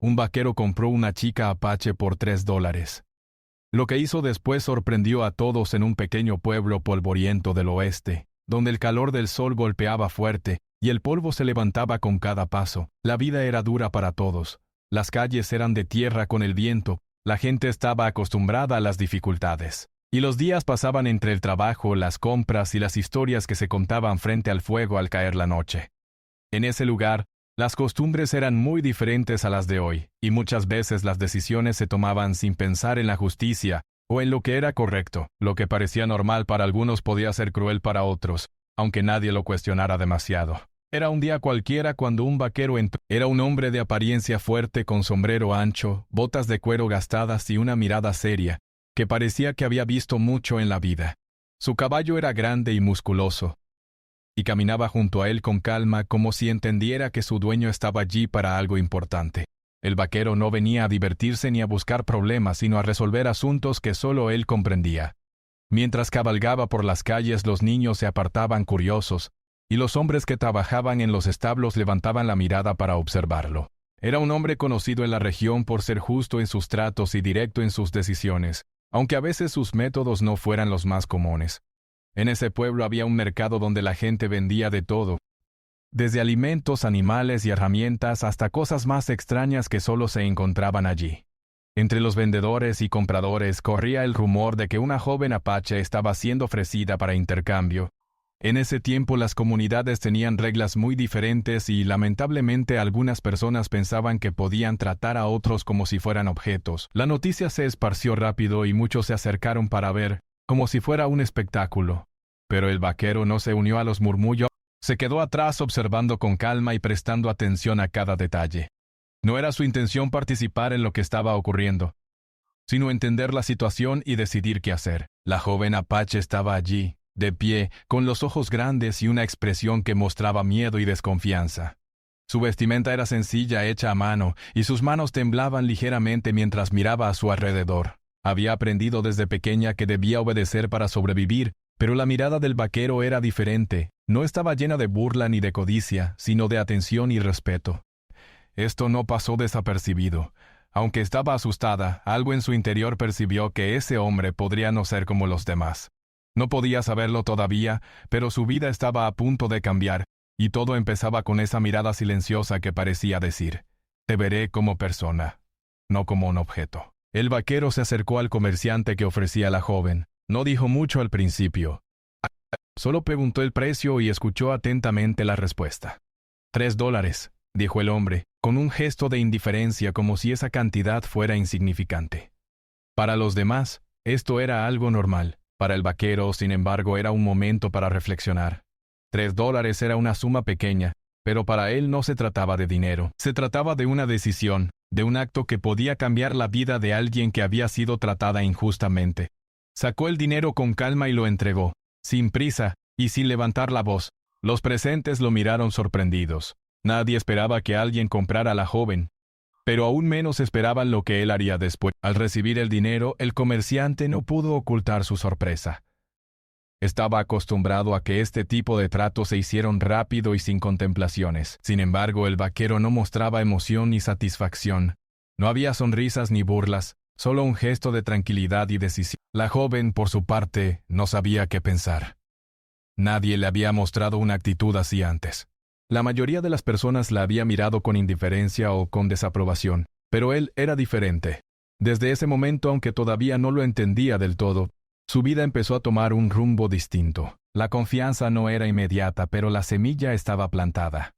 un vaquero compró una chica apache por $3. Lo que hizo después sorprendió a todos en un pequeño pueblo polvoriento del oeste, donde el calor del sol golpeaba fuerte y el polvo se levantaba con cada paso. La vida era dura para todos. Las calles eran de tierra con el viento, la gente estaba acostumbrada a las dificultades. Y los días pasaban entre el trabajo, las compras y las historias que se contaban frente al fuego al caer la noche. En ese lugar, las costumbres eran muy diferentes a las de hoy, y muchas veces las decisiones se tomaban sin pensar en la justicia o en lo que era correcto. Lo que parecía normal para algunos podía ser cruel para otros, aunque nadie lo cuestionara demasiado. Era un día cualquiera cuando un vaquero entró. Era un hombre de apariencia fuerte con sombrero ancho, botas de cuero gastadas y una mirada seria, que parecía que había visto mucho en la vida. Su caballo era grande y musculoso, y caminaba junto a él con calma como si entendiera que su dueño estaba allí para algo importante. El vaquero no venía a divertirse ni a buscar problemas, sino a resolver asuntos que solo él comprendía. Mientras cabalgaba por las calles, los niños se apartaban curiosos, y los hombres que trabajaban en los establos levantaban la mirada para observarlo. Era un hombre conocido en la región por ser justo en sus tratos y directo en sus decisiones, aunque a veces sus métodos no fueran los más comunes. En ese pueblo había un mercado donde la gente vendía de todo, desde alimentos, animales y herramientas hasta cosas más extrañas que solo se encontraban allí. Entre los vendedores y compradores corría el rumor de que una joven apache estaba siendo ofrecida para intercambio. En ese tiempo las comunidades tenían reglas muy diferentes y lamentablemente algunas personas pensaban que podían tratar a otros como si fueran objetos. La noticia se esparció rápido y muchos se acercaron para ver, como si fuera un espectáculo. Pero el vaquero no se unió a los murmullos, se quedó atrás observando con calma y prestando atención a cada detalle. No era su intención participar en lo que estaba ocurriendo, sino entender la situación y decidir qué hacer. La joven apache estaba allí, de pie, con los ojos grandes y una expresión que mostraba miedo y desconfianza. Su vestimenta era sencilla, hecha a mano, y sus manos temblaban ligeramente mientras miraba a su alrededor. Había aprendido desde pequeña que debía obedecer para sobrevivir, pero la mirada del vaquero era diferente. No estaba llena de burla ni de codicia, sino de atención y respeto. Esto no pasó desapercibido. Aunque estaba asustada, algo en su interior percibió que ese hombre podría no ser como los demás. No podía saberlo todavía, pero su vida estaba a punto de cambiar, y todo empezaba con esa mirada silenciosa que parecía decir: te veré como persona, no como un objeto. El vaquero se acercó al comerciante que ofrecía a la joven. No dijo mucho al principio. Solo preguntó el precio y escuchó atentamente la respuesta. $3, dijo el hombre, con un gesto de indiferencia como si esa cantidad fuera insignificante. Para los demás, esto era algo normal. Para el vaquero, sin embargo, era un momento para reflexionar. $3 era una suma pequeña, pero para él no se trataba de dinero. Se trataba de una decisión, de un acto que podía cambiar la vida de alguien que había sido tratada injustamente. Sacó el dinero con calma y lo entregó, sin prisa y sin levantar la voz. Los presentes lo miraron sorprendidos. Nadie esperaba que alguien comprara a la joven, pero aún menos esperaban lo que él haría después. Al recibir el dinero, el comerciante no pudo ocultar su sorpresa. Estaba acostumbrado a que este tipo de tratos se hicieron rápido y sin contemplaciones. Sin embargo, el vaquero no mostraba emoción ni satisfacción. No había sonrisas ni burlas, solo un gesto de tranquilidad y decisión. La joven, por su parte, no sabía qué pensar. Nadie le había mostrado una actitud así antes. La mayoría de las personas la había mirado con indiferencia o con desaprobación, pero él era diferente. Desde ese momento, aunque todavía no lo entendía del todo, su vida empezó a tomar un rumbo distinto. La confianza no era inmediata, pero la semilla estaba plantada.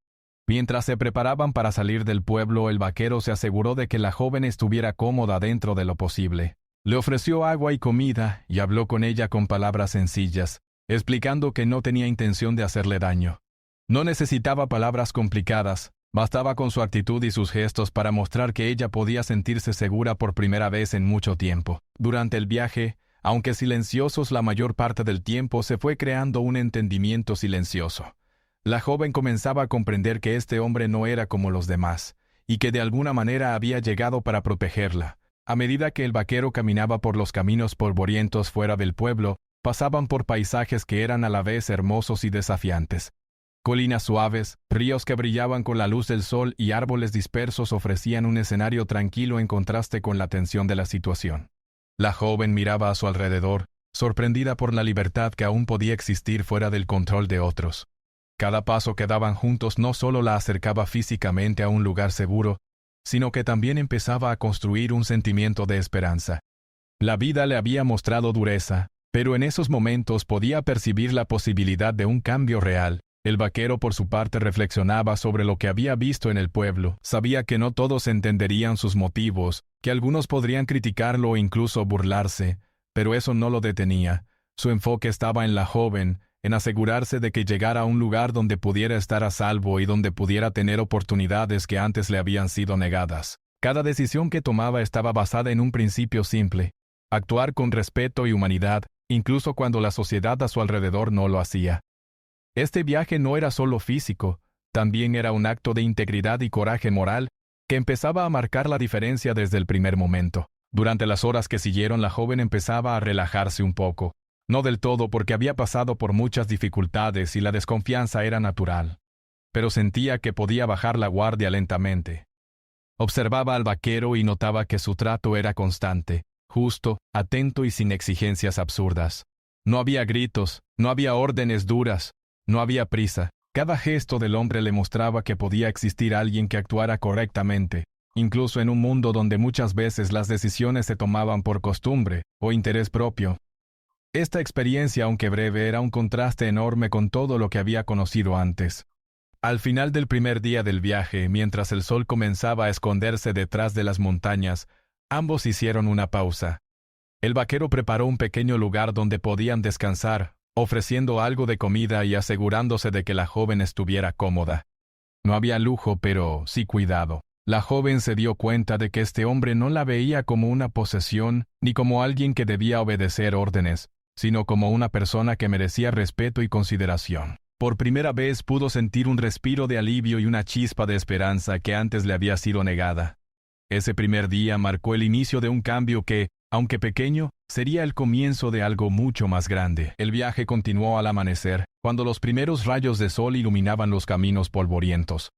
Mientras se preparaban para salir del pueblo, el vaquero se aseguró de que la joven estuviera cómoda dentro de lo posible. Le ofreció agua y comida y habló con ella con palabras sencillas, explicando que no tenía intención de hacerle daño. No necesitaba palabras complicadas, bastaba con su actitud y sus gestos para mostrar que ella podía sentirse segura por primera vez en mucho tiempo. Durante el viaje, aunque silenciosos la mayor parte del tiempo, se fue creando un entendimiento silencioso. La joven comenzaba a comprender que este hombre no era como los demás, y que de alguna manera había llegado para protegerla. A medida que el vaquero caminaba por los caminos polvorientos fuera del pueblo, pasaban por paisajes que eran a la vez hermosos y desafiantes. Colinas suaves, ríos que brillaban con la luz del sol y árboles dispersos ofrecían un escenario tranquilo en contraste con la tensión de la situación. La joven miraba a su alrededor, sorprendida por la libertad que aún podía existir fuera del control de otros. Cada paso que daban juntos no solo la acercaba físicamente a un lugar seguro, sino que también empezaba a construir un sentimiento de esperanza. La vida le había mostrado dureza, pero en esos momentos podía percibir la posibilidad de un cambio real. El vaquero por su parte reflexionaba sobre lo que había visto en el pueblo. Sabía que no todos entenderían sus motivos, que algunos podrían criticarlo o incluso burlarse, pero eso no lo detenía. Su enfoque estaba en la joven, en asegurarse de que llegara a un lugar donde pudiera estar a salvo y donde pudiera tener oportunidades que antes le habían sido negadas. Cada decisión que tomaba estaba basada en un principio simple: actuar con respeto y humanidad, incluso cuando la sociedad a su alrededor no lo hacía. Este viaje no era solo físico, también era un acto de integridad y coraje moral que empezaba a marcar la diferencia desde el primer momento. Durante las horas que siguieron, la joven empezaba a relajarse un poco. No del todo, porque había pasado por muchas dificultades y la desconfianza era natural, pero sentía que podía bajar la guardia lentamente. Observaba al vaquero y notaba que su trato era constante, justo, atento y sin exigencias absurdas. No había gritos, no había órdenes duras, no había prisa. Cada gesto del hombre le mostraba que podía existir alguien que actuara correctamente, incluso en un mundo donde muchas veces las decisiones se tomaban por costumbre o interés propio. Esta experiencia, aunque breve, era un contraste enorme con todo lo que había conocido antes. Al final del primer día del viaje, mientras el sol comenzaba a esconderse detrás de las montañas, ambos hicieron una pausa. El vaquero preparó un pequeño lugar donde podían descansar, ofreciendo algo de comida y asegurándose de que la joven estuviera cómoda. No había lujo, pero sí cuidado. La joven se dio cuenta de que este hombre no la veía como una posesión ni como alguien que debía obedecer órdenes, sino como una persona que merecía respeto y consideración. Por primera vez pudo sentir un respiro de alivio y una chispa de esperanza que antes le había sido negada. Ese primer día marcó el inicio de un cambio que, aunque pequeño, sería el comienzo de algo mucho más grande. El viaje continuó al amanecer, cuando los primeros rayos de sol iluminaban los caminos polvorientos.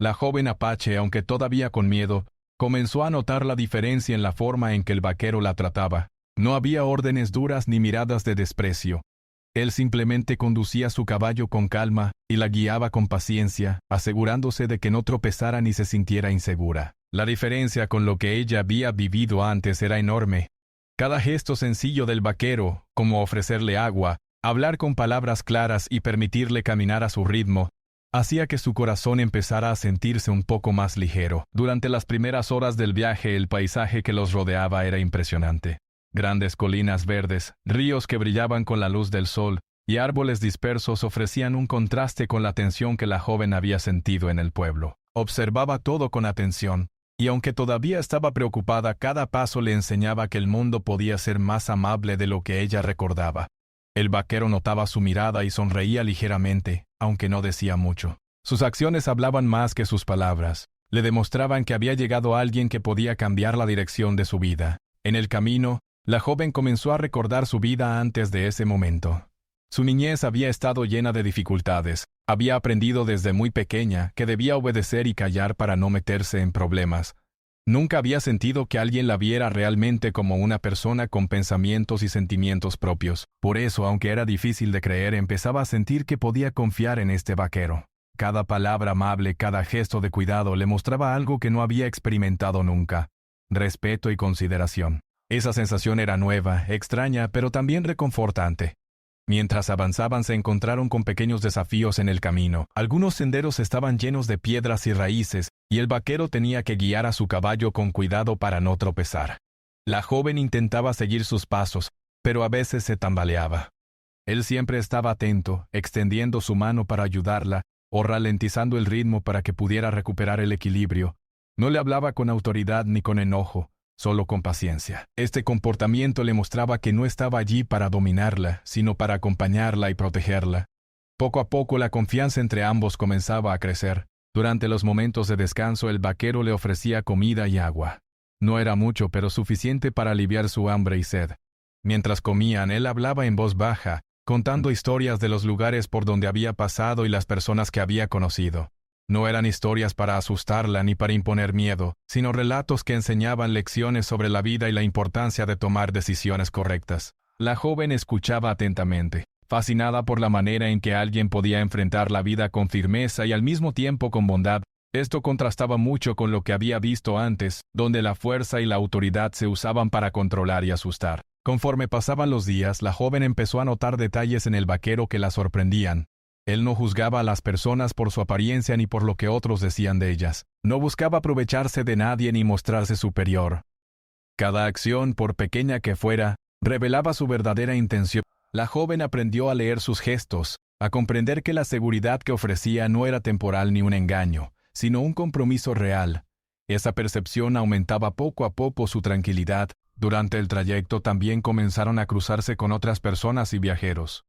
La joven apache, aunque todavía con miedo, comenzó a notar la diferencia en la forma en que el vaquero la trataba. No había órdenes duras ni miradas de desprecio. Él simplemente conducía su caballo con calma y la guiaba con paciencia, asegurándose de que no tropezara ni se sintiera insegura. La diferencia con lo que ella había vivido antes era enorme. Cada gesto sencillo del vaquero, como ofrecerle agua, hablar con palabras claras y permitirle caminar a su ritmo, hacía que su corazón empezara a sentirse un poco más ligero. Durante las primeras horas del viaje, el paisaje que los rodeaba era impresionante. Grandes colinas verdes, ríos que brillaban con la luz del sol y árboles dispersos ofrecían un contraste con la tensión que la joven había sentido en el pueblo. Observaba todo con atención, y aunque todavía estaba preocupada, cada paso le enseñaba que el mundo podía ser más amable de lo que ella recordaba. El vaquero notaba su mirada y sonreía ligeramente, aunque no decía mucho. Sus acciones hablaban más que sus palabras. Le demostraban que había llegado alguien que podía cambiar la dirección de su vida. En el camino, la joven comenzó a recordar su vida antes de ese momento. Su niñez había estado llena de dificultades. Había aprendido desde muy pequeña que debía obedecer y callar para no meterse en problemas. Nunca había sentido que alguien la viera realmente como una persona con pensamientos y sentimientos propios. Por eso, aunque era difícil de creer, empezaba a sentir que podía confiar en este vaquero. Cada palabra amable, cada gesto de cuidado le mostraba algo que no había experimentado nunca: respeto y consideración. Esa sensación era nueva, extraña, pero también reconfortante. Mientras avanzaban, se encontraron con pequeños desafíos en el camino. Algunos senderos estaban llenos de piedras y raíces, y el vaquero tenía que guiar a su caballo con cuidado para no tropezar. La joven intentaba seguir sus pasos, pero a veces se tambaleaba. Él siempre estaba atento, extendiendo su mano para ayudarla, o ralentizando el ritmo para que pudiera recuperar el equilibrio. No le hablaba con autoridad ni con enojo, solo con paciencia. Este comportamiento le mostraba que no estaba allí para dominarla, sino para acompañarla y protegerla. Poco a poco la confianza entre ambos comenzaba a crecer. Durante los momentos de descanso, el vaquero le ofrecía comida y agua. No era mucho, pero suficiente para aliviar su hambre y sed. Mientras comían, él hablaba en voz baja, contando historias de los lugares por donde había pasado y las personas que había conocido. No eran historias para asustarla ni para imponer miedo, sino relatos que enseñaban lecciones sobre la vida y la importancia de tomar decisiones correctas. La joven escuchaba atentamente, fascinada por la manera en que alguien podía enfrentar la vida con firmeza y al mismo tiempo con bondad. Esto contrastaba mucho con lo que había visto antes, donde la fuerza y la autoridad se usaban para controlar y asustar. Conforme pasaban los días, la joven empezó a notar detalles en el vaquero que la sorprendían. Él no juzgaba a las personas por su apariencia ni por lo que otros decían de ellas. No buscaba aprovecharse de nadie ni mostrarse superior. Cada acción, por pequeña que fuera, revelaba su verdadera intención. La joven aprendió a leer sus gestos, a comprender que la seguridad que ofrecía no era temporal ni un engaño, sino un compromiso real. Esa percepción aumentaba poco a poco su tranquilidad. Durante el trayecto también comenzaron a cruzarse con otras personas y viajeros.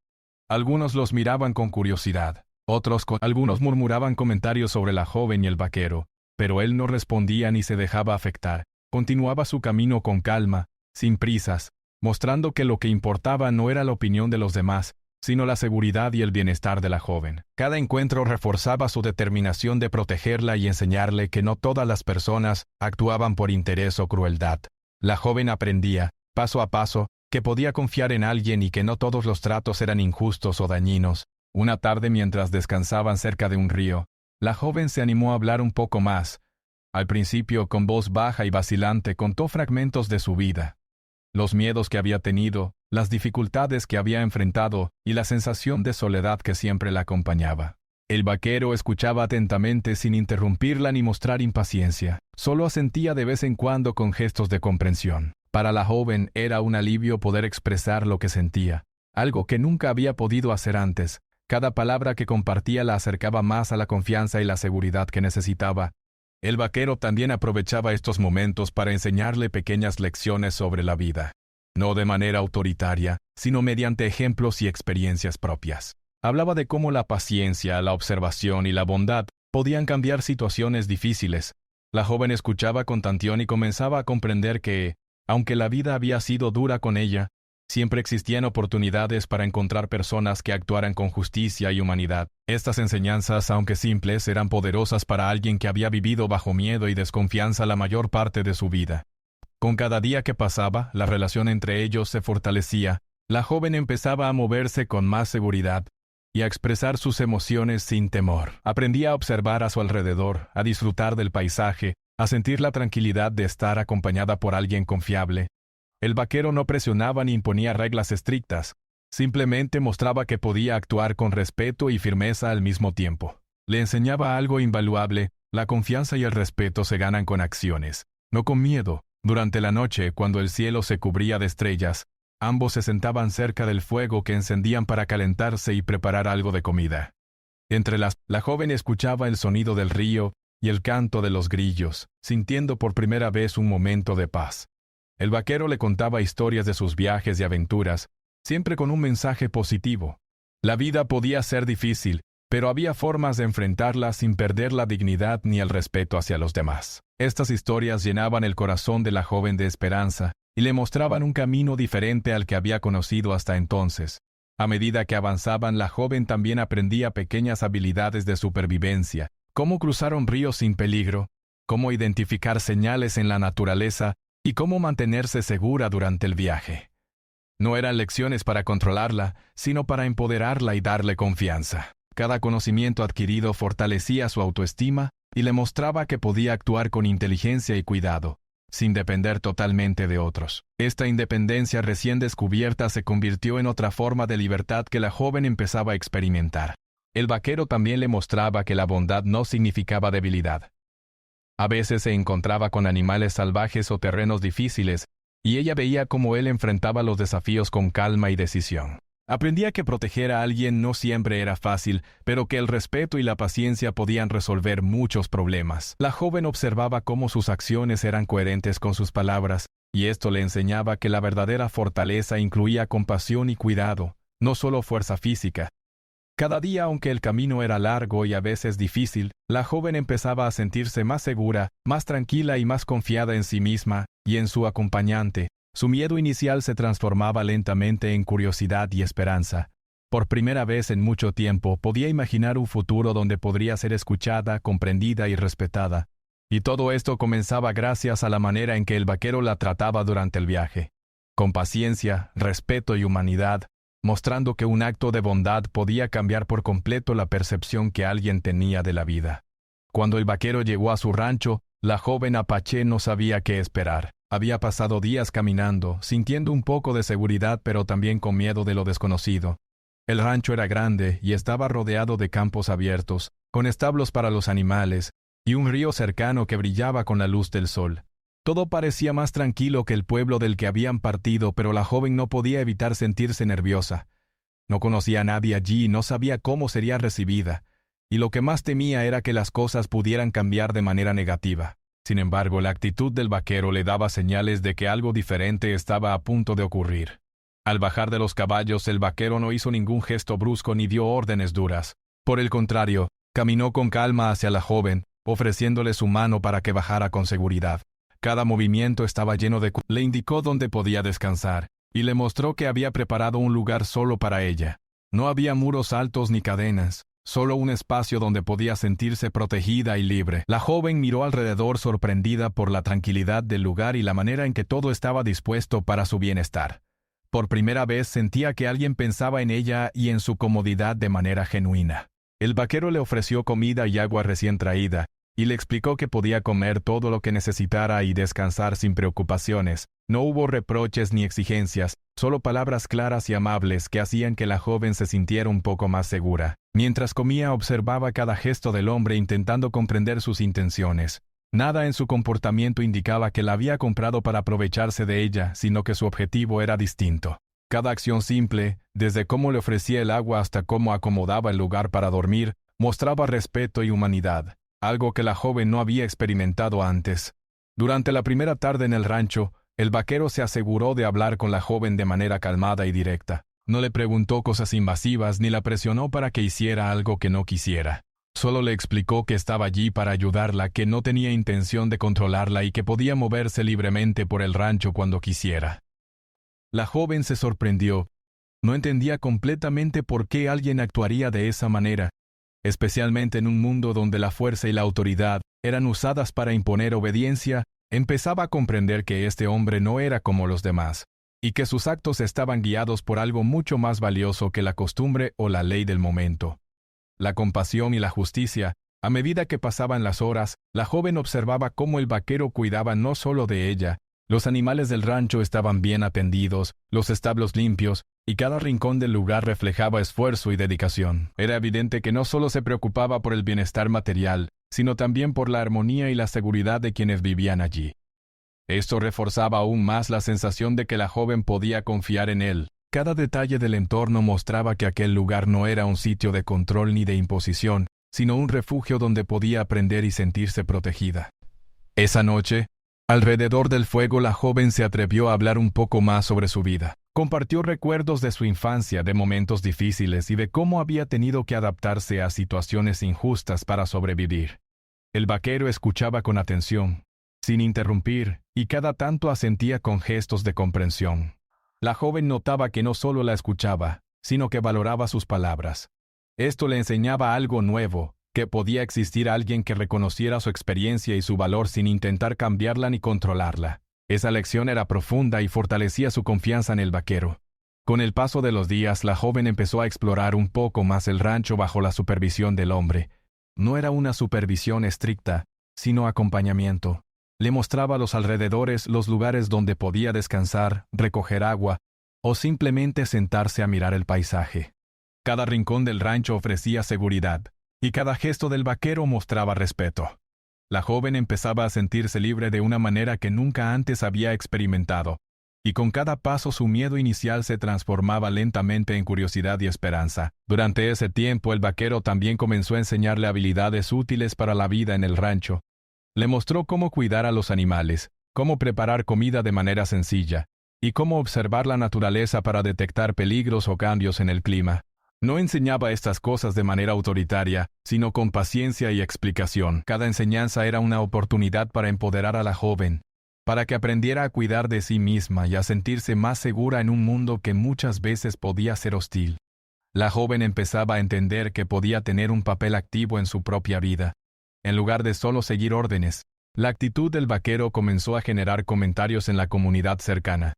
Algunos los miraban con curiosidad, algunos murmuraban comentarios sobre la joven y el vaquero, pero él no respondía ni se dejaba afectar. Continuaba su camino con calma, sin prisas, mostrando que lo que importaba no era la opinión de los demás, sino la seguridad y el bienestar de la joven. Cada encuentro reforzaba su determinación de protegerla y enseñarle que no todas las personas actuaban por interés o crueldad. La joven aprendía, paso a paso, que podía confiar en alguien y que no todos los tratos eran injustos o dañinos. Una tarde, mientras descansaban cerca de un río, la joven se animó a hablar un poco más. Al principio, con voz baja y vacilante, contó fragmentos de su vida. Los miedos que había tenido, las dificultades que había enfrentado y la sensación de soledad que siempre la acompañaba. El vaquero escuchaba atentamente sin interrumpirla ni mostrar impaciencia. Solo asentía de vez en cuando con gestos de comprensión. Para la joven era un alivio poder expresar lo que sentía, algo que nunca había podido hacer antes. Cada palabra que compartía la acercaba más a la confianza y la seguridad que necesitaba. El vaquero también aprovechaba estos momentos para enseñarle pequeñas lecciones sobre la vida. No de manera autoritaria, sino mediante ejemplos y experiencias propias. Hablaba de cómo la paciencia, la observación y la bondad podían cambiar situaciones difíciles. La joven escuchaba con atención y comenzaba a comprender que, aunque la vida había sido dura con ella, siempre existían oportunidades para encontrar personas que actuaran con justicia y humanidad. Estas enseñanzas, aunque simples, eran poderosas para alguien que había vivido bajo miedo y desconfianza la mayor parte de su vida. Con cada día que pasaba, la relación entre ellos se fortalecía. La joven empezaba a moverse con más seguridad y a expresar sus emociones sin temor. Aprendía a observar a su alrededor, a disfrutar del paisaje, a sentir la tranquilidad de estar acompañada por alguien confiable. El vaquero no presionaba ni imponía reglas estrictas, simplemente mostraba que podía actuar con respeto y firmeza al mismo tiempo. Le enseñaba algo invaluable: la confianza y el respeto se ganan con acciones, no con miedo. Durante la noche, cuando el cielo se cubría de estrellas, ambos se sentaban cerca del fuego que encendían para calentarse y preparar algo de comida. La joven escuchaba el sonido del río y el canto de los grillos, sintiendo por primera vez un momento de paz. El vaquero le contaba historias de sus viajes y aventuras, siempre con un mensaje positivo. La vida podía ser difícil, pero había formas de enfrentarla sin perder la dignidad ni el respeto hacia los demás. Estas historias llenaban el corazón de la joven de esperanza y le mostraban un camino diferente al que había conocido hasta entonces. A medida que avanzaban, la joven también aprendía pequeñas habilidades de supervivencia: cómo cruzar un río sin peligro, cómo identificar señales en la naturaleza y cómo mantenerse segura durante el viaje. No eran lecciones para controlarla, sino para empoderarla y darle confianza. Cada conocimiento adquirido fortalecía su autoestima y le mostraba que podía actuar con inteligencia y cuidado, sin depender totalmente de otros. Esta independencia recién descubierta se convirtió en otra forma de libertad que la joven empezaba a experimentar. El vaquero también le mostraba que la bondad no significaba debilidad. A veces se encontraba con animales salvajes o terrenos difíciles, y ella veía cómo él enfrentaba los desafíos con calma y decisión. Aprendía que proteger a alguien no siempre era fácil, pero que el respeto y la paciencia podían resolver muchos problemas. La joven observaba cómo sus acciones eran coherentes con sus palabras, y esto le enseñaba que la verdadera fortaleza incluía compasión y cuidado, no solo fuerza física. Cada día, aunque el camino era largo y a veces difícil, la joven empezaba a sentirse más segura, más tranquila y más confiada en sí misma y en su acompañante. Su miedo inicial se transformaba lentamente en curiosidad y esperanza. Por primera vez en mucho tiempo podía imaginar un futuro donde podría ser escuchada, comprendida y respetada. Y todo esto comenzaba gracias a la manera en que el vaquero la trataba durante el viaje. Con paciencia, respeto y humanidad, mostrando que un acto de bondad podía cambiar por completo la percepción que alguien tenía de la vida. Cuando el vaquero llegó a su rancho, la joven apache no sabía qué esperar. Había pasado días caminando, sintiendo un poco de seguridad pero también con miedo de lo desconocido. El rancho era grande y estaba rodeado de campos abiertos, con establos para los animales, y un río cercano que brillaba con la luz del sol. Todo parecía más tranquilo que el pueblo del que habían partido, pero la joven no podía evitar sentirse nerviosa. No conocía a nadie allí y no sabía cómo sería recibida, y lo que más temía era que las cosas pudieran cambiar de manera negativa. Sin embargo, la actitud del vaquero le daba señales de que algo diferente estaba a punto de ocurrir. Al bajar de los caballos, el vaquero no hizo ningún gesto brusco ni dio órdenes duras. Por el contrario, caminó con calma hacia la joven, ofreciéndole su mano para que bajara con seguridad. Cada movimiento estaba lleno de... Le indicó dónde podía descansar, y le mostró que había preparado un lugar solo para ella. No había muros altos ni cadenas, solo un espacio donde podía sentirse protegida y libre. La joven miró alrededor sorprendida por la tranquilidad del lugar y la manera en que todo estaba dispuesto para su bienestar. Por primera vez sentía que alguien pensaba en ella y en su comodidad de manera genuina. El vaquero le ofreció comida y agua recién traída, y le explicó que podía comer todo lo que necesitara y descansar sin preocupaciones. No hubo reproches ni exigencias, solo palabras claras y amables que hacían que la joven se sintiera un poco más segura. Mientras comía observaba cada gesto del hombre intentando comprender sus intenciones. Nada en su comportamiento indicaba que la había comprado para aprovecharse de ella, sino que su objetivo era distinto. Cada acción simple, desde cómo le ofrecía el agua hasta cómo acomodaba el lugar para dormir, mostraba respeto y humanidad, algo que la joven no había experimentado antes. Durante la primera tarde en el rancho, el vaquero se aseguró de hablar con la joven de manera calmada y directa. No le preguntó cosas invasivas ni la presionó para que hiciera algo que no quisiera. Solo le explicó que estaba allí para ayudarla, que no tenía intención de controlarla y que podía moverse libremente por el rancho cuando quisiera. La joven se sorprendió. No entendía completamente por qué alguien actuaría de esa manera, especialmente en un mundo donde la fuerza y la autoridad eran usadas para imponer obediencia. Empezaba a comprender que este hombre no era como los demás, y que sus actos estaban guiados por algo mucho más valioso que la costumbre o la ley del momento. La compasión y la justicia. A medida que pasaban las horas, la joven observaba cómo el vaquero cuidaba no solo de ella. Los animales del rancho estaban bien atendidos, los establos limpios, y cada rincón del lugar reflejaba esfuerzo y dedicación. Era evidente que no solo se preocupaba por el bienestar material, sino también por la armonía y la seguridad de quienes vivían allí. Esto reforzaba aún más la sensación de que la joven podía confiar en él. Cada detalle del entorno mostraba que aquel lugar no era un sitio de control ni de imposición, sino un refugio donde podía aprender y sentirse protegida. Esa noche, alrededor del fuego, la joven se atrevió a hablar un poco más sobre su vida. Compartió recuerdos de su infancia, de momentos difíciles y de cómo había tenido que adaptarse a situaciones injustas para sobrevivir. El vaquero escuchaba con atención, sin interrumpir, y cada tanto asentía con gestos de comprensión. La joven notaba que no solo la escuchaba, sino que valoraba sus palabras. Esto le enseñaba algo nuevo, que podía existir alguien que reconociera su experiencia y su valor sin intentar cambiarla ni controlarla. Esa lección era profunda y fortalecía su confianza en el vaquero. Con el paso de los días, la joven empezó a explorar un poco más el rancho bajo la supervisión del hombre. No era una supervisión estricta, sino acompañamiento. Le mostraba los alrededores, los lugares donde podía descansar, recoger agua, o simplemente sentarse a mirar el paisaje. Cada rincón del rancho ofrecía seguridad, y cada gesto del vaquero mostraba respeto. La joven empezaba a sentirse libre de una manera que nunca antes había experimentado, y con cada paso su miedo inicial se transformaba lentamente en curiosidad y esperanza. Durante ese tiempo, el vaquero también comenzó a enseñarle habilidades útiles para la vida en el rancho. Le mostró cómo cuidar a los animales, cómo preparar comida de manera sencilla, y cómo observar la naturaleza para detectar peligros o cambios en el clima. No enseñaba estas cosas de manera autoritaria, sino con paciencia y explicación. Cada enseñanza era una oportunidad para empoderar a la joven, para que aprendiera a cuidar de sí misma y a sentirse más segura en un mundo que muchas veces podía ser hostil. La joven empezaba a entender que podía tener un papel activo en su propia vida, en lugar de solo seguir órdenes. La actitud del vaquero comenzó a generar comentarios en la comunidad cercana.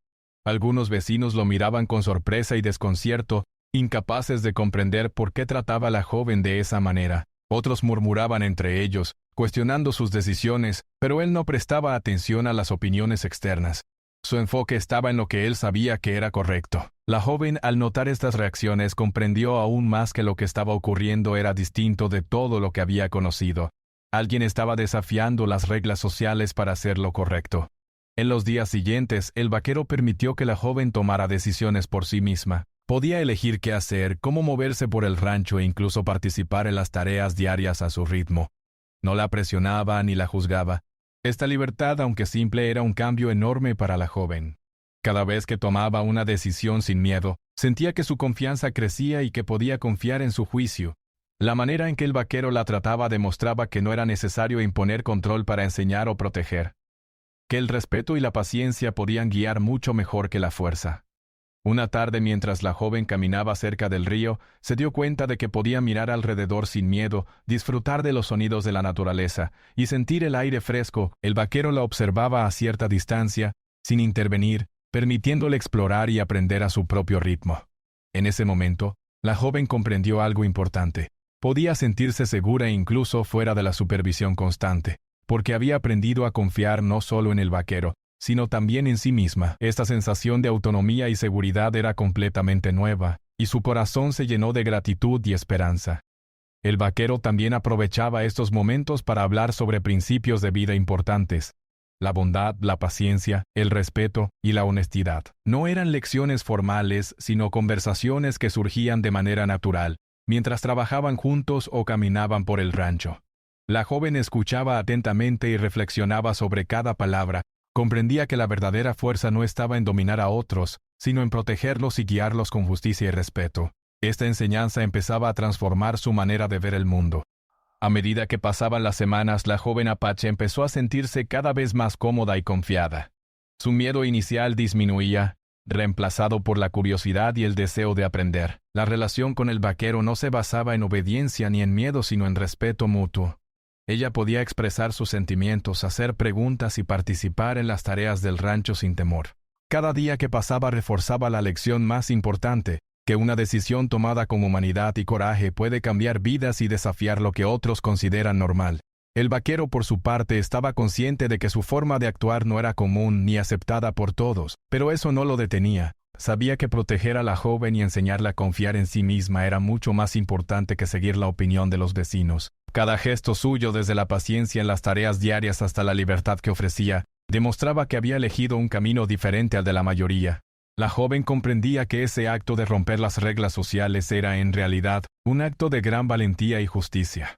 Algunos vecinos lo miraban con sorpresa y desconcierto, incapaces de comprender por qué trataba a la joven de esa manera. Otros murmuraban entre ellos, cuestionando sus decisiones, pero él no prestaba atención a las opiniones externas. Su enfoque estaba en lo que él sabía que era correcto. La joven, al notar estas reacciones, comprendió aún más que lo que estaba ocurriendo era distinto de todo lo que había conocido. Alguien estaba desafiando las reglas sociales para hacer lo correcto. En los días siguientes, el vaquero permitió que la joven tomara decisiones por sí misma. Podía elegir qué hacer, cómo moverse por el rancho e incluso participar en las tareas diarias a su ritmo. No la presionaba ni la juzgaba. Esta libertad, aunque simple, era un cambio enorme para la joven. Cada vez que tomaba una decisión sin miedo, sentía que su confianza crecía y que podía confiar en su juicio. La manera en que el vaquero la trataba demostraba que no era necesario imponer control para enseñar o proteger, que el respeto y la paciencia podían guiar mucho mejor que la fuerza. Una tarde, mientras la joven caminaba cerca del río, se dio cuenta de que podía mirar alrededor sin miedo, disfrutar de los sonidos de la naturaleza y sentir el aire fresco. El vaquero la observaba a cierta distancia, sin intervenir, permitiéndole explorar y aprender a su propio ritmo. En ese momento, la joven comprendió algo importante. Podía sentirse segura incluso fuera de la supervisión constante, porque había aprendido a confiar no solo en el vaquero, sino también en sí misma. Esta sensación de autonomía y seguridad era completamente nueva, y su corazón se llenó de gratitud y esperanza. El vaquero también aprovechaba estos momentos para hablar sobre principios de vida importantes: la bondad, la paciencia, el respeto y la honestidad. No eran lecciones formales, sino conversaciones que surgían de manera natural, mientras trabajaban juntos o caminaban por el rancho. La joven escuchaba atentamente y reflexionaba sobre cada palabra. Comprendía que la verdadera fuerza no estaba en dominar a otros, sino en protegerlos y guiarlos con justicia y respeto. Esta enseñanza empezaba a transformar su manera de ver el mundo. A medida que pasaban las semanas, la joven apache empezó a sentirse cada vez más cómoda y confiada. Su miedo inicial disminuía, reemplazado por la curiosidad y el deseo de aprender. La relación con el vaquero no se basaba en obediencia ni en miedo, sino en respeto mutuo. Ella podía expresar sus sentimientos, hacer preguntas y participar en las tareas del rancho sin temor. Cada día que pasaba reforzaba la lección más importante, que una decisión tomada con humanidad y coraje puede cambiar vidas y desafiar lo que otros consideran normal. El vaquero, por su parte, estaba consciente de que su forma de actuar no era común ni aceptada por todos, pero eso no lo detenía. Sabía que proteger a la joven y enseñarla a confiar en sí misma era mucho más importante que seguir la opinión de los vecinos. Cada gesto suyo, desde la paciencia en las tareas diarias hasta la libertad que ofrecía, demostraba que había elegido un camino diferente al de la mayoría. La joven comprendía que ese acto de romper las reglas sociales era, en realidad, un acto de gran valentía y justicia.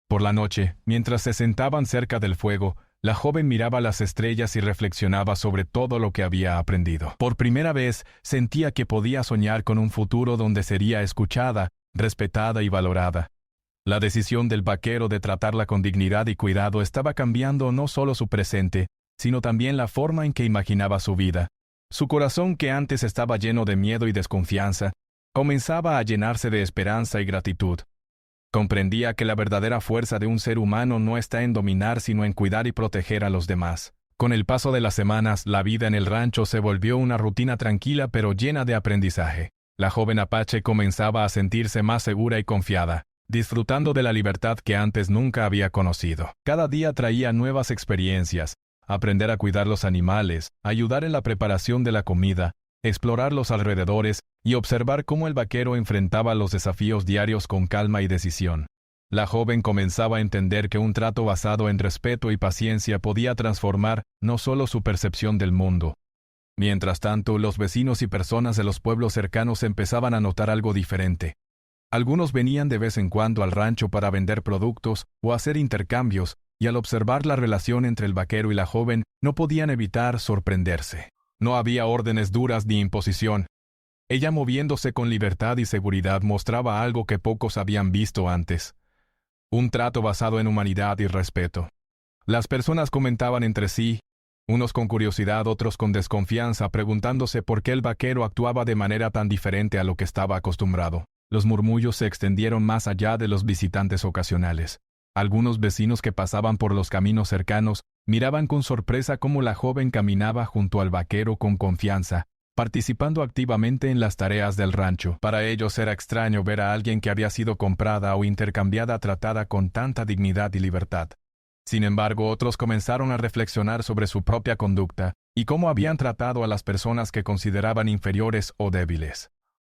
Por la noche, mientras se sentaban cerca del fuego, la joven miraba las estrellas y reflexionaba sobre todo lo que había aprendido. Por primera vez, sentía que podía soñar con un futuro donde sería escuchada, respetada y valorada. La decisión del vaquero de tratarla con dignidad y cuidado estaba cambiando no solo su presente, sino también la forma en que imaginaba su vida. Su corazón, que antes estaba lleno de miedo y desconfianza, comenzaba a llenarse de esperanza y gratitud. Comprendía que la verdadera fuerza de un ser humano no está en dominar, sino en cuidar y proteger a los demás. Con el paso de las semanas, la vida en el rancho se volvió una rutina tranquila pero llena de aprendizaje. La joven apache comenzaba a sentirse más segura y confiada, disfrutando de la libertad que antes nunca había conocido. Cada día traía nuevas experiencias: aprender a cuidar los animales, ayudar en la preparación de la comida, explorar los alrededores y observar cómo el vaquero enfrentaba los desafíos diarios con calma y decisión. La joven comenzaba a entender que un trato basado en respeto y paciencia podía transformar no solo su percepción del mundo. Mientras tanto, los vecinos y personas de los pueblos cercanos empezaban a notar algo diferente. Algunos venían de vez en cuando al rancho para vender productos o hacer intercambios, y al observar la relación entre el vaquero y la joven, no podían evitar sorprenderse. No había órdenes duras ni imposición. Ella, moviéndose con libertad y seguridad, mostraba algo que pocos habían visto antes: un trato basado en humanidad y respeto. Las personas comentaban entre sí, unos con curiosidad, otros con desconfianza, preguntándose por qué el vaquero actuaba de manera tan diferente a lo que estaba acostumbrado. Los murmullos se extendieron más allá de los visitantes ocasionales. Algunos vecinos que pasaban por los caminos cercanos miraban con sorpresa cómo la joven caminaba junto al vaquero con confianza, participando activamente en las tareas del rancho. Para ellos era extraño ver a alguien que había sido comprada o intercambiada tratada con tanta dignidad y libertad. Sin embargo, otros comenzaron a reflexionar sobre su propia conducta y cómo habían tratado a las personas que consideraban inferiores o débiles.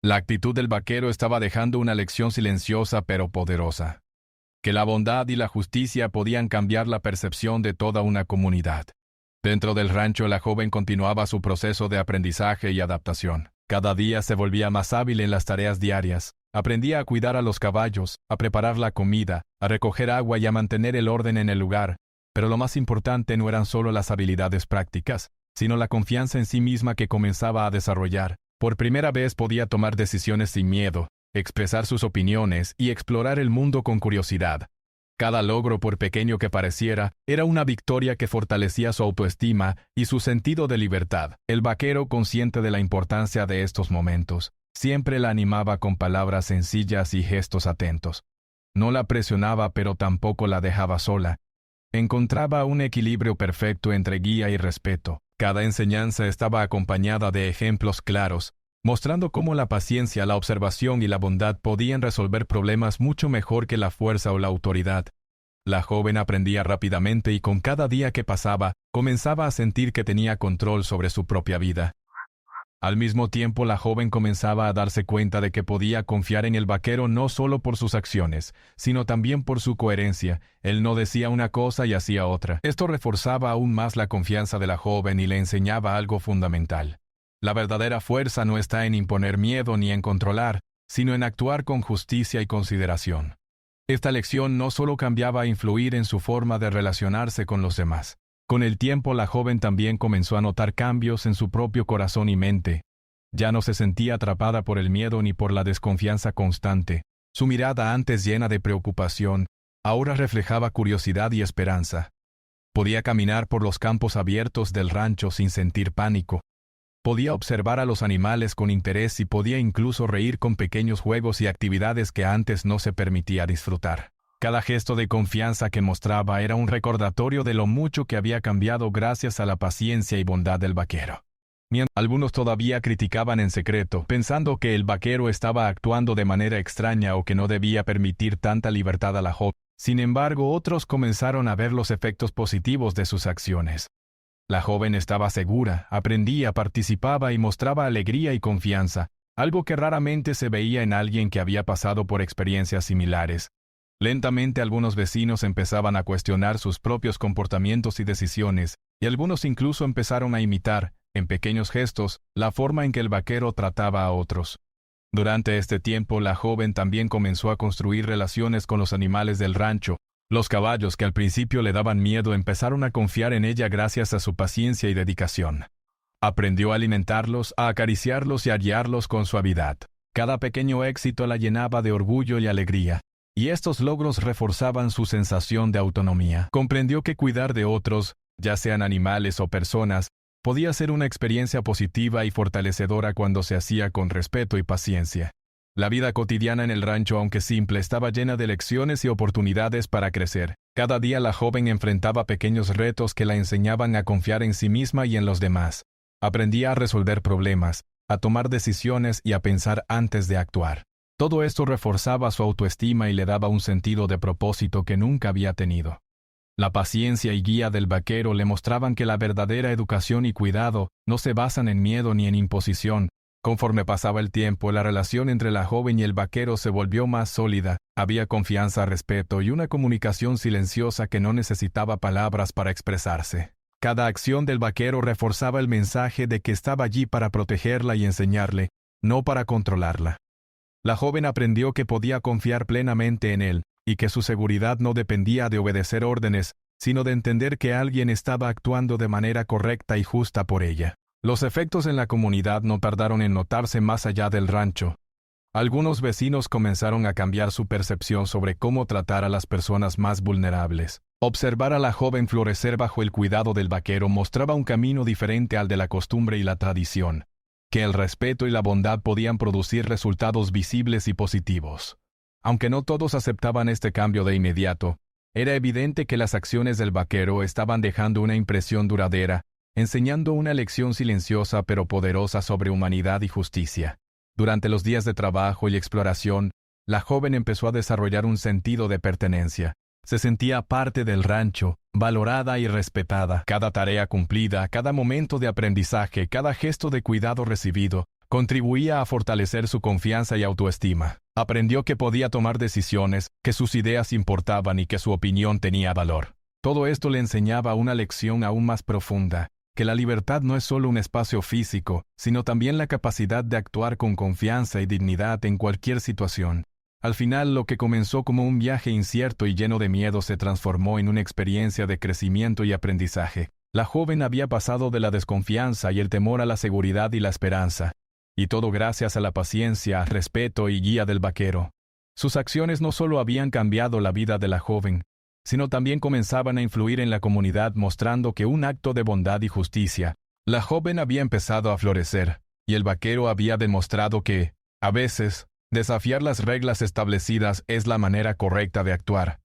La actitud del vaquero estaba dejando una lección silenciosa pero poderosa. Que la bondad y la justicia podían cambiar la percepción de toda una comunidad. Dentro del rancho, la joven continuaba su proceso de aprendizaje y adaptación. Cada día se volvía más hábil en las tareas diarias. Aprendía a cuidar a los caballos, a preparar la comida, a recoger agua y a mantener el orden en el lugar. Pero lo más importante no eran solo las habilidades prácticas, sino la confianza en sí misma que comenzaba a desarrollar. Por primera vez podía tomar decisiones sin miedo, expresar sus opiniones y explorar el mundo con curiosidad. Cada logro, por pequeño que pareciera, era una victoria que fortalecía su autoestima y su sentido de libertad. El vaquero, consciente de la importancia de estos momentos, siempre la animaba con palabras sencillas y gestos atentos. No la presionaba, pero tampoco la dejaba sola. Encontraba un equilibrio perfecto entre guía y respeto. Cada enseñanza estaba acompañada de ejemplos claros, mostrando cómo la paciencia, la observación y la bondad podían resolver problemas mucho mejor que la fuerza o la autoridad. La joven aprendía rápidamente y con cada día que pasaba, comenzaba a sentir que tenía control sobre su propia vida. Al mismo tiempo, la joven comenzaba a darse cuenta de que podía confiar en el vaquero no solo por sus acciones, sino también por su coherencia. Él no decía una cosa y hacía otra. Esto reforzaba aún más la confianza de la joven y le enseñaba algo fundamental. La verdadera fuerza no está en imponer miedo ni en controlar, sino en actuar con justicia y consideración. Esta lección no solo cambiaba a influir en su forma de relacionarse con los demás. Con el tiempo, la joven también comenzó a notar cambios en su propio corazón y mente. Ya no se sentía atrapada por el miedo ni por la desconfianza constante. Su mirada, antes llena de preocupación, ahora reflejaba curiosidad y esperanza. Podía caminar por los campos abiertos del rancho sin sentir pánico. Podía observar a los animales con interés y podía incluso reír con pequeños juegos y actividades que antes no se permitía disfrutar. Cada gesto de confianza que mostraba era un recordatorio de lo mucho que había cambiado gracias a la paciencia y bondad del vaquero. Algunos todavía criticaban en secreto, pensando que el vaquero estaba actuando de manera extraña o que no debía permitir tanta libertad a la joven. Sin embargo, otros comenzaron a ver los efectos positivos de sus acciones. La joven estaba segura, aprendía, participaba y mostraba alegría y confianza, algo que raramente se veía en alguien que había pasado por experiencias similares. Lentamente algunos vecinos empezaban a cuestionar sus propios comportamientos y decisiones, y algunos incluso empezaron a imitar, en pequeños gestos, la forma en que el vaquero trataba a otros. Durante este tiempo, la joven también comenzó a construir relaciones con los animales del rancho. Los caballos, que al principio le daban miedo, empezaron a confiar en ella gracias a su paciencia y dedicación. Aprendió a alimentarlos, a acariciarlos y a guiarlos con suavidad. Cada pequeño éxito la llenaba de orgullo y alegría, y estos logros reforzaban su sensación de autonomía. Comprendió que cuidar de otros, ya sean animales o personas, podía ser una experiencia positiva y fortalecedora cuando se hacía con respeto y paciencia. La vida cotidiana en el rancho, aunque simple, estaba llena de lecciones y oportunidades para crecer. Cada día la joven enfrentaba pequeños retos que la enseñaban a confiar en sí misma y en los demás. Aprendía a resolver problemas, a tomar decisiones y a pensar antes de actuar. Todo esto reforzaba su autoestima y le daba un sentido de propósito que nunca había tenido. La paciencia y guía del vaquero le mostraban que la verdadera educación y cuidado no se basan en miedo ni en imposición. Conforme pasaba el tiempo, la relación entre la joven y el vaquero se volvió más sólida. Había confianza, respeto y una comunicación silenciosa que no necesitaba palabras para expresarse. Cada acción del vaquero reforzaba el mensaje de que estaba allí para protegerla y enseñarle, no para controlarla. La joven aprendió que podía confiar plenamente en él, y que su seguridad no dependía de obedecer órdenes, sino de entender que alguien estaba actuando de manera correcta y justa por ella. Los efectos en la comunidad no tardaron en notarse más allá del rancho. Algunos vecinos comenzaron a cambiar su percepción sobre cómo tratar a las personas más vulnerables. Observar a la joven florecer bajo el cuidado del vaquero mostraba un camino diferente al de la costumbre y la tradición. que el respeto y la bondad podían producir resultados visibles y positivos. Aunque no todos aceptaban este cambio de inmediato, era evidente que las acciones del vaquero estaban dejando una impresión duradera, enseñando una lección silenciosa pero poderosa sobre humanidad y justicia. Durante los días de trabajo y exploración, la joven empezó a desarrollar un sentido de pertenencia. Se sentía parte del rancho, valorada y respetada. Cada tarea cumplida, cada momento de aprendizaje, cada gesto de cuidado recibido, contribuía a fortalecer su confianza y autoestima. Aprendió que podía tomar decisiones, que sus ideas importaban y que su opinión tenía valor. Todo esto le enseñaba una lección aún más profunda, que la libertad no es solo un espacio físico, sino también la capacidad de actuar con confianza y dignidad en cualquier situación. Al final, lo que comenzó como un viaje incierto y lleno de miedo se transformó en una experiencia de crecimiento y aprendizaje. La joven había pasado de la desconfianza y el temor a la seguridad y la esperanza, y todo gracias a la paciencia, respeto y guía del vaquero. Sus acciones no solo habían cambiado la vida de la joven, sino también comenzaban a influir en la comunidad, mostrando que un acto de bondad y justicia. La joven había empezado a florecer, y el vaquero había demostrado que, a veces, desafiar las reglas establecidas es la manera correcta de actuar.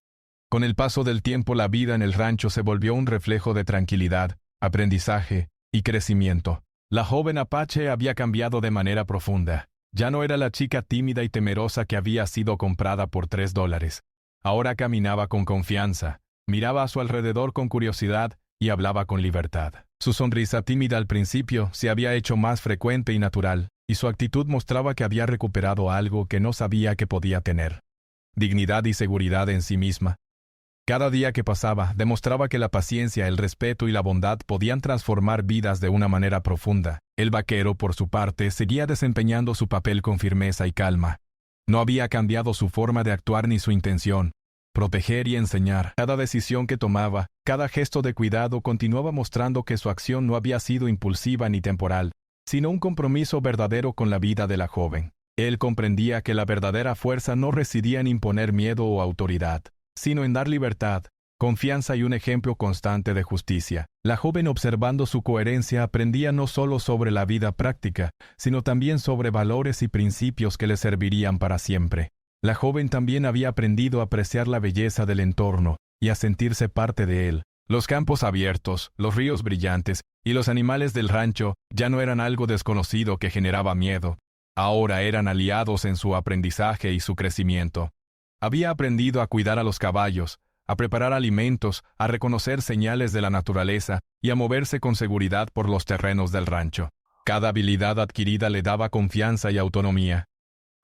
Con el paso del tiempo, la vida en el rancho se volvió un reflejo de tranquilidad, aprendizaje y crecimiento. La joven apache había cambiado de manera profunda. Ya no era la chica tímida y temerosa que había sido comprada por $3. Ahora caminaba con confianza, miraba a su alrededor con curiosidad y hablaba con libertad. Su sonrisa tímida al principio se había hecho más frecuente y natural, y su actitud mostraba que había recuperado algo que no sabía que podía tener: dignidad y seguridad en sí misma. Cada día que pasaba demostraba que la paciencia, el respeto y la bondad podían transformar vidas de una manera profunda. El vaquero, por su parte, seguía desempeñando su papel con firmeza y calma. No había cambiado su forma de actuar ni su intención: proteger y enseñar. Cada decisión que tomaba, cada gesto de cuidado continuaba mostrando que su acción no había sido impulsiva ni temporal, sino un compromiso verdadero con la vida de la joven. Él comprendía que la verdadera fuerza no residía en imponer miedo o autoridad, sino en dar libertad, confianza y un ejemplo constante de justicia. La joven, observando su coherencia, aprendía no solo sobre la vida práctica, sino también sobre valores y principios que le servirían para siempre. La joven también había aprendido a apreciar la belleza del entorno y a sentirse parte de él. Los campos abiertos, los ríos brillantes y los animales del rancho ya no eran algo desconocido que generaba miedo. Ahora eran aliados en su aprendizaje y su crecimiento. Había aprendido a cuidar a los caballos, a preparar alimentos, a reconocer señales de la naturaleza y a moverse con seguridad por los terrenos del rancho. Cada habilidad adquirida le daba confianza y autonomía.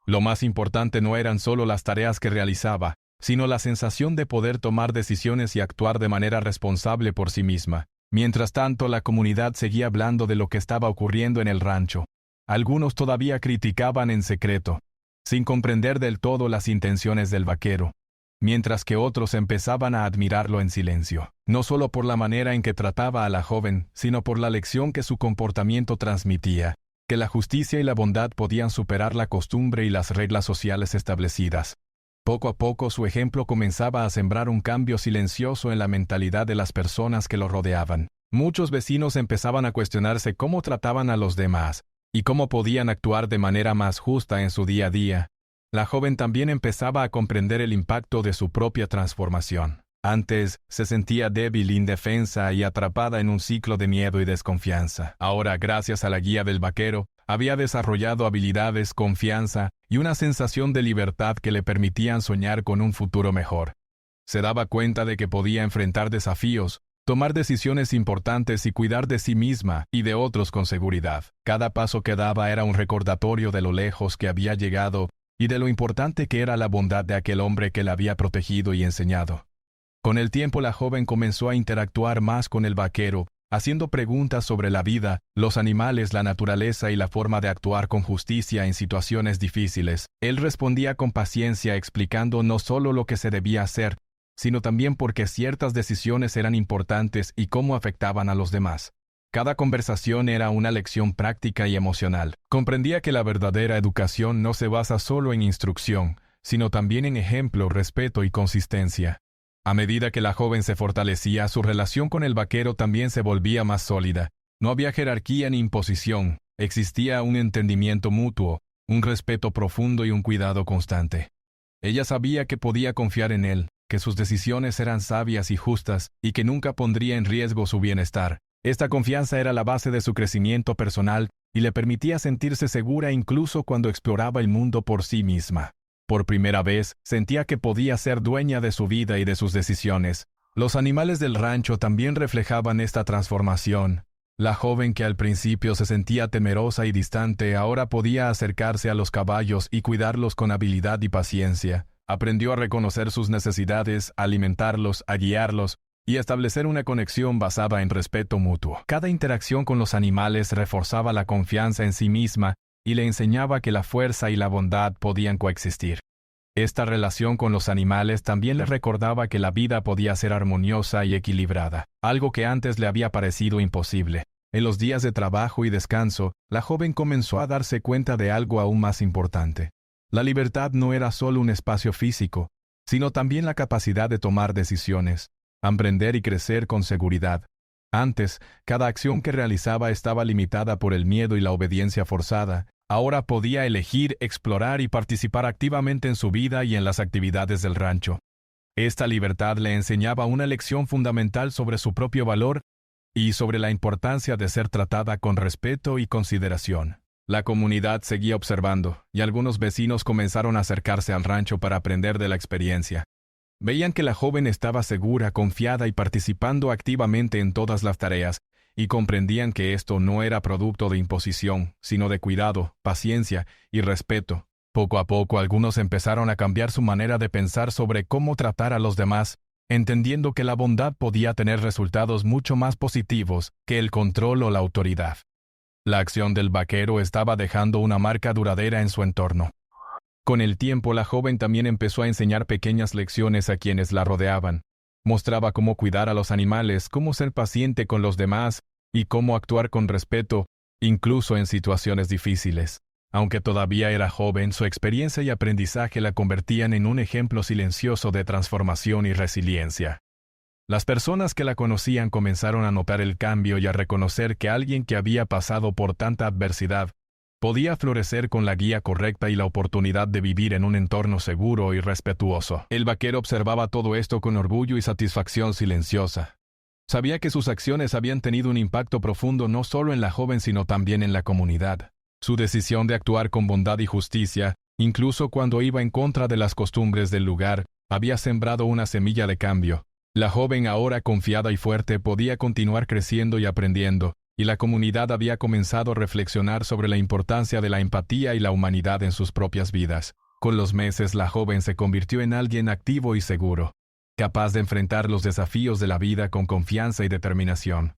Lo más importante no eran solo las tareas que realizaba, sino la sensación de poder tomar decisiones y actuar de manera responsable por sí misma. Mientras tanto, la comunidad seguía hablando de lo que estaba ocurriendo en el rancho. Algunos todavía criticaban en secreto, sin comprender del todo las intenciones del vaquero, mientras que otros empezaban a admirarlo en silencio, no solo por la manera en que trataba a la joven, sino por la lección que su comportamiento transmitía, que la justicia y la bondad podían superar la costumbre y las reglas sociales establecidas. Poco a poco su ejemplo comenzaba a sembrar un cambio silencioso en la mentalidad de las personas que lo rodeaban. Muchos vecinos empezaban a cuestionarse cómo trataban a los demás y cómo podían actuar de manera más justa en su día a día. La joven también empezaba a comprender el impacto de su propia transformación. Antes se sentía débil, indefensa y atrapada en un ciclo de miedo y desconfianza. Ahora, gracias a la guía del vaquero, había desarrollado habilidades, confianza y una sensación de libertad que le permitían soñar con un futuro mejor. Se daba cuenta de que podía enfrentar desafíos, tomar decisiones importantes y cuidar de sí misma y de otros con seguridad. Cada paso que daba era un recordatorio de lo lejos que había llegado y de lo importante que era la bondad de aquel hombre que la había protegido y enseñado. Con el tiempo, la joven comenzó a interactuar más con el vaquero, haciendo preguntas sobre la vida, los animales, la naturaleza y la forma de actuar con justicia en situaciones difíciles. Él respondía con paciencia, explicando no solo lo que se debía hacer, sino también por qué ciertas decisiones eran importantes y cómo afectaban a los demás. Cada conversación era una lección práctica y emocional. Comprendía que la verdadera educación no se basa solo en instrucción, sino también en ejemplo, respeto y consistencia. A medida que la joven se fortalecía, su relación con el vaquero también se volvía más sólida. No había jerarquía ni imposición, Existía un entendimiento mutuo, un respeto profundo y un cuidado constante. Ella sabía que podía confiar en él, que sus decisiones eran sabias y justas y que nunca pondría en riesgo su bienestar. Esta confianza era la base de su crecimiento personal y le permitía sentirse segura incluso cuando exploraba el mundo por sí misma. Por primera vez, sentía que podía ser dueña de su vida y de sus decisiones. Los animales del rancho también reflejaban esta transformación. La joven que al principio se sentía temerosa y distante ahora podía acercarse a los caballos y cuidarlos con habilidad y paciencia. Aprendió a reconocer sus necesidades, a alimentarlos, a guiarlos y a establecer una conexión basada en respeto mutuo. Cada interacción con los animales reforzaba la confianza en sí misma y le enseñaba que la fuerza y la bondad podían coexistir. Esta relación con los animales también le recordaba que la vida podía ser armoniosa y equilibrada, algo que antes le había parecido imposible. En los días de trabajo y descanso, la joven comenzó a darse cuenta de algo aún más importante. La libertad no era solo un espacio físico, sino también la capacidad de tomar decisiones, aprender y crecer con seguridad. Antes, cada acción que realizaba estaba limitada por el miedo y la obediencia forzada. Ahora podía elegir, explorar y participar activamente en su vida y en las actividades del rancho. Esta libertad le enseñaba una lección fundamental sobre su propio valor y sobre la importancia de ser tratada con respeto y consideración. La comunidad seguía observando, y algunos vecinos comenzaron a acercarse al rancho para aprender de la experiencia. Veían que la joven estaba segura, confiada y participando activamente en todas las tareas, y comprendían que esto no era producto de imposición, sino de cuidado, paciencia y respeto. Poco a poco algunos empezaron a cambiar su manera de pensar sobre cómo tratar a los demás, entendiendo que la bondad podía tener resultados mucho más positivos que el control o la autoridad. La acción del vaquero estaba dejando una marca duradera en su entorno. Con el tiempo, la joven también empezó a enseñar pequeñas lecciones a quienes la rodeaban. Mostraba cómo cuidar a los animales, cómo ser paciente con los demás y cómo actuar con respeto, incluso en situaciones difíciles. Aunque todavía era joven, su experiencia y aprendizaje la convertían en un ejemplo silencioso de transformación y resiliencia. Las personas que la conocían comenzaron a notar el cambio y a reconocer que alguien que había pasado por tanta adversidad podía florecer con la guía correcta y la oportunidad de vivir en un entorno seguro y respetuoso. El vaquero observaba todo esto con orgullo y satisfacción silenciosa. Sabía que sus acciones habían tenido un impacto profundo no solo en la joven sino también en la comunidad. Su decisión de actuar con bondad y justicia, incluso cuando iba en contra de las costumbres del lugar, había sembrado una semilla de cambio. La joven, ahora confiada y fuerte, podía continuar creciendo y aprendiendo, y la comunidad había comenzado a reflexionar sobre la importancia de la empatía y la humanidad en sus propias vidas. Con los meses, la joven se convirtió en alguien activo y seguro, capaz de enfrentar los desafíos de la vida con confianza y determinación.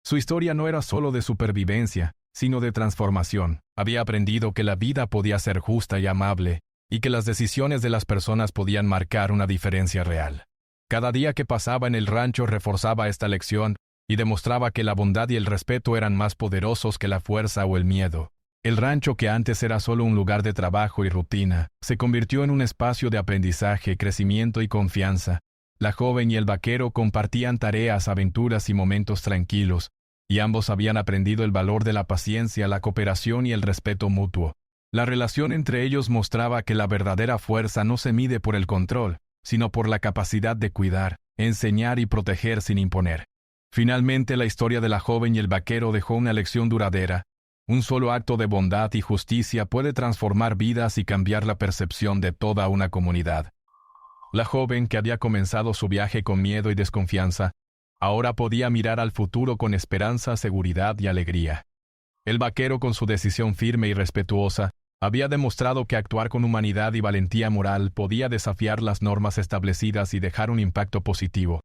Su historia no era solo de supervivencia, sino de transformación. Había aprendido que la vida podía ser justa y amable, y que las decisiones de las personas podían marcar una diferencia real. Cada día que pasaba en el rancho reforzaba esta lección y demostraba que la bondad y el respeto eran más poderosos que la fuerza o el miedo. El rancho, que antes era solo un lugar de trabajo y rutina, se convirtió en un espacio de aprendizaje, crecimiento y confianza. La joven y el vaquero compartían tareas, aventuras y momentos tranquilos, y ambos habían aprendido el valor de la paciencia, la cooperación y el respeto mutuo. La relación entre ellos mostraba que la verdadera fuerza no se mide por el control, sino por la capacidad de cuidar, enseñar y proteger sin imponer. Finalmente, la historia de la joven y el vaquero dejó una lección duradera. Un solo acto de bondad y justicia puede transformar vidas y cambiar la percepción de toda una comunidad. La joven, que había comenzado su viaje con miedo y desconfianza, ahora podía mirar al futuro con esperanza, seguridad y alegría. El vaquero, con su decisión firme y respetuosa, había demostrado que actuar con humanidad y valentía moral podía desafiar las normas establecidas y dejar un impacto positivo.